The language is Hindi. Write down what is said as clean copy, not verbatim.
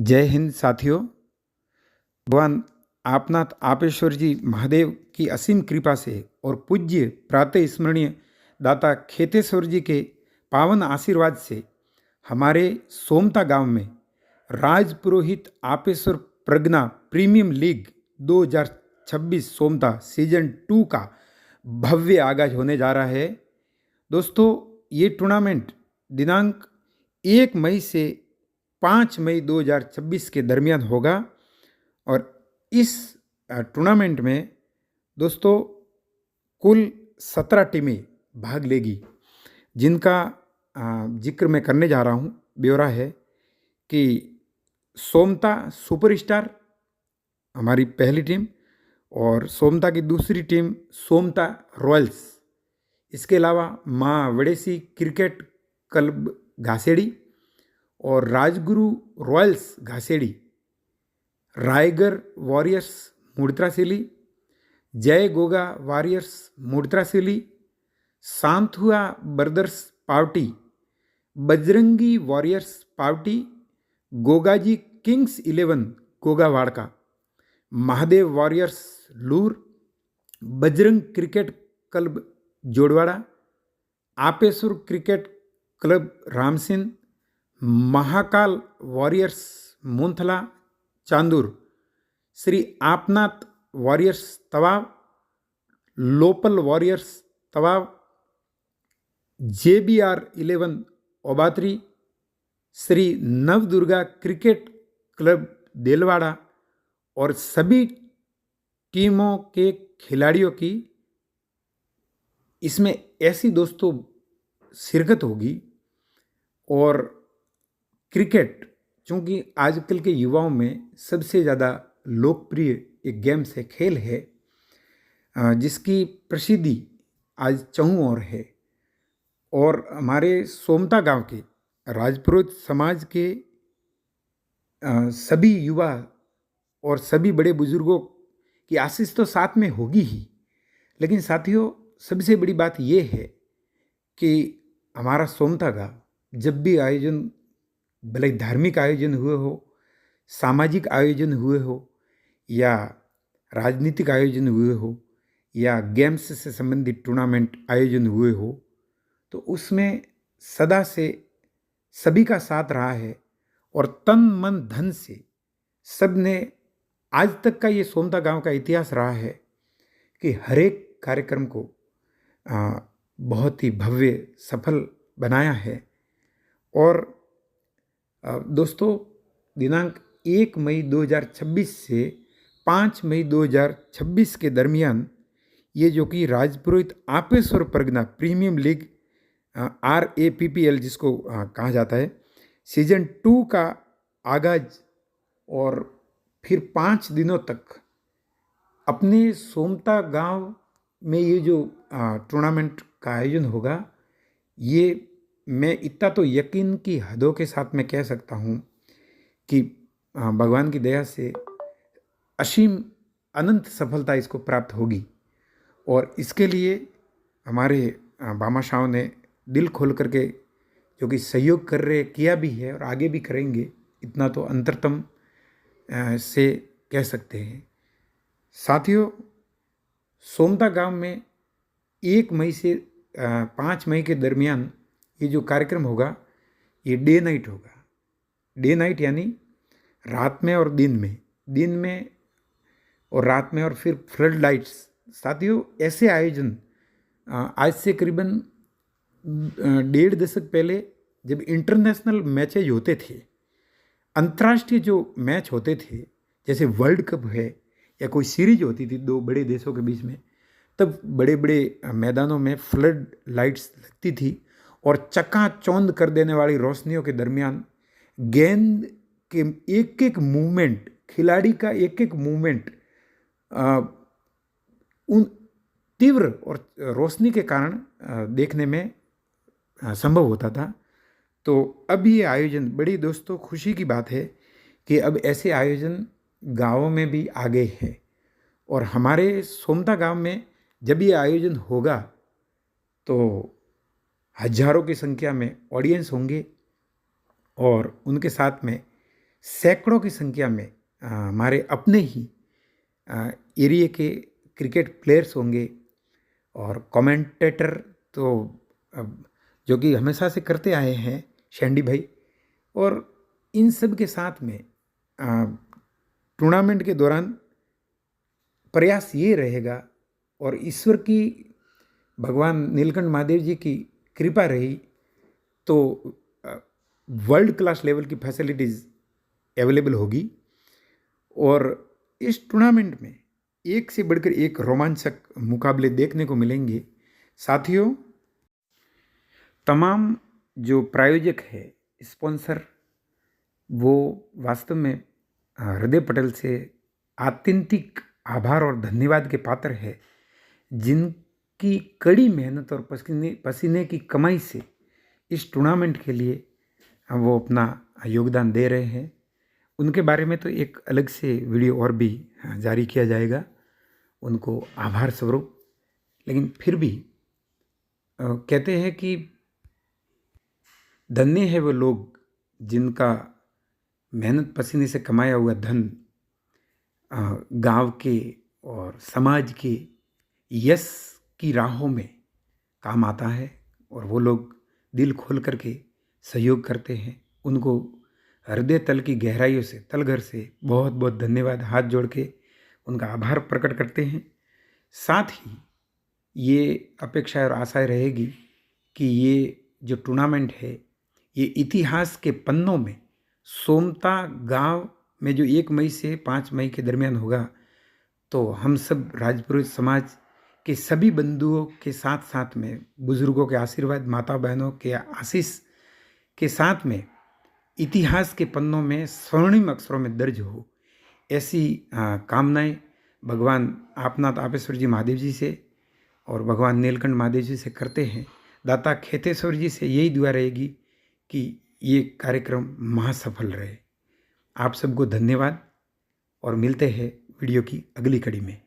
जय हिंद साथियों। भगवान आपनाथ आपेश्वर जी महादेव की असीम कृपा से और पूज्य प्रातः स्मरणीय दाता खेतेश्वर जी के पावन आशीर्वाद से हमारे सोमता गांव में राज पुरोहित आपेश्वर प्रज्ञा प्रीमियम लीग 2026 सोमता सीजन 2 का भव्य आगाज होने जा रहा है। दोस्तों, ये टूर्नामेंट दिनांक 1 मई से 5 मई 2026 के दरमियान होगा और इस टूर्नामेंट में दोस्तों कुल 17 टीमें भाग लेगी, जिनका जिक्र मैं करने जा रहा हूँ। ब्यौरा है कि सोमता सुपरस्टार हमारी पहली टीम और सोमता की दूसरी टीम सोमता रॉयल्स। इसके अलावा माँ वडेसी क्रिकेट क्लब घासेड़ी और Rajguru royals Ghasedi, Raigar warriors Mudtrasili, Jai Goga warriors Mudtrasili, Santhua brothers Pawti, Bajrangi warriors Pawti, Gogaji kings 11 Gogawadka, Mahadev warriors Loor, Bajrang cricket club Jodwada, Apeshwar cricket club Ramsin, Mahakal warriors Munthla Chandur, Shri Apnath warriors Tavav, Lopal warriors Tavav, JBR 11 Obatri, Shri Navdurga cricket club Delwada और सभी टीमों के खिलाड़ियों की इसमें ऐसी दोस्तों शिरकत होगी। और क्रिकेट चूँकि आजकल के युवाओं में सबसे ज़्यादा लोकप्रिय एक गेम से खेल है, जिसकी प्रसिद्धि आज चहुँ ओर है। और हमारे सोमता गांव के राजपुरोहित समाज के सभी युवा और सभी बड़े बुजुर्गों की आशीष तो साथ में होगी ही, लेकिन साथियों सबसे बड़ी बात ये है कि हमारा सोमता गांव जब भी आयोजन, भले धार्मिक आयोजन हुए हो, सामाजिक आयोजन हुए हो या राजनीतिक आयोजन हुए हो या गेम्स से संबंधित टूर्नामेंट आयोजन हुए हो, तो उसमें सदा से सभी का साथ रहा है और तन मन धन से सब ने, आज तक का ये सोमता गांव का इतिहास रहा है कि हर एक कार्यक्रम को बहुत ही भव्य सफल बनाया है। और दोस्तों दिनांक 1 मई 2026 से 5 मई 2026 के दरमियान ये जो कि राजपुरोहित आपेश्वर प्रज्ञा प्रीमियम लीग RAPPL जिसको कहा जाता है, सीजन 2 का आगाज और फिर 5 दिनों तक अपने सोमता गांव में ये जो टूर्नामेंट का आयोजन होगा, ये मैं इतना तो यकीन की हदों के साथ मैं कह सकता हूँ कि भगवान की दया से असीम अनंत सफलता इसको प्राप्त होगी। और इसके लिए हमारे बामाशाहों ने दिल खोल करके जो कि सहयोग कर रहे किया भी है और आगे भी करेंगे, इतना तो अंतरतम से कह सकते हैं। साथियों, सोमता गांव में 1 मई से 5 मई के दरमियान ये जो कार्यक्रम होगा ये डे नाइट होगा। डे नाइट यानी रात में और दिन में और रात में, और फिर फ्लड लाइट्स। साथियों, ऐसे आयोजन आज से करीबन 1.5 दशक पहले जब इंटरनेशनल मैचेज होते थे, अंतर्राष्ट्रीय जो मैच होते थे, जैसे वर्ल्ड कप है या कोई सीरीज होती थी दो बड़े देशों के बीच में, तब बड़े बड़े मैदानों में फ्लड लाइट्स लगती थी और चकाचौंध कर देने वाली रोशनियों के दरमियान गेंद के एक एक मूवमेंट, खिलाड़ी का एक एक मूवमेंट उन तीव्र और रोशनी के कारण देखने में संभव होता था। तो अब ये आयोजन, बड़ी दोस्तों खुशी की बात है कि अब ऐसे आयोजन गाँवों में भी आ गए हैं। और हमारे सोमता गांव में जब ये आयोजन होगा तो हजारों की संख्या में ऑडियंस होंगे और उनके साथ में सैकड़ों की संख्या में हमारे अपने ही एरिया के क्रिकेट प्लेयर्स होंगे और कमेंटेटर तो जो कि हमेशा से करते आए हैं शैंडी भाई। और इन सब के साथ में टूर्नामेंट के दौरान प्रयास ये रहेगा और ईश्वर की, भगवान नीलकंठ महादेव जी की कृपा रही तो वर्ल्ड क्लास लेवल की फैसिलिटीज़ अवेलेबल होगी और इस टूर्नामेंट में एक से बढ़कर एक रोमांचक मुकाबले देखने को मिलेंगे। साथियों, तमाम जो प्रायोजक है, स्पॉन्सर, वो वास्तव में हृदय पटेल से आत्यंतिक आभार और धन्यवाद के पात्र है, जिनकी कड़ी मेहनत और पसीने की कमाई से इस टूर्नामेंट के लिए वो अपना योगदान दे रहे हैं। उनके बारे में तो एक अलग से वीडियो और भी जारी किया जाएगा उनको आभार स्वरूप। लेकिन फिर भी कहते हैं कि धन्य है वो लोग जिनका मेहनत पसीने से कमाया हुआ धन गांव के और समाज के यश की राहों में काम आता है और वो लोग दिल खोल करके सहयोग करते हैं। उनको हृदय तल की गहराइयों से, तलघर से बहुत बहुत धन्यवाद हाथ जोड़ के उनका आभार प्रकट करते हैं। साथ ही ये अपेक्षा और आशा रहेगी कि ये जो टूर्नामेंट है ये इतिहास के पन्नों में सोमता गांव में जो 1 मई से 5 मई के दरमियान होगा, तो हम सब राजपुरोहित समाज के सभी बंधुओं के साथ साथ में बुजुर्गों के आशीर्वाद, माता बहनों के आशीष के साथ में इतिहास के पन्नों में स्वर्णिम अक्षरों में दर्ज हो, ऐसी कामनाएं भगवान आपनाथ आपेश्वर जी महादेव जी से और भगवान नीलकंठ महादेव जी से करते हैं। दाता खेतेश्वर जी से यही दुआ रहेगी कि ये कार्यक्रम महासफल रहे। आप सबको धन्यवाद और मिलते हैं वीडियो की अगली कड़ी में।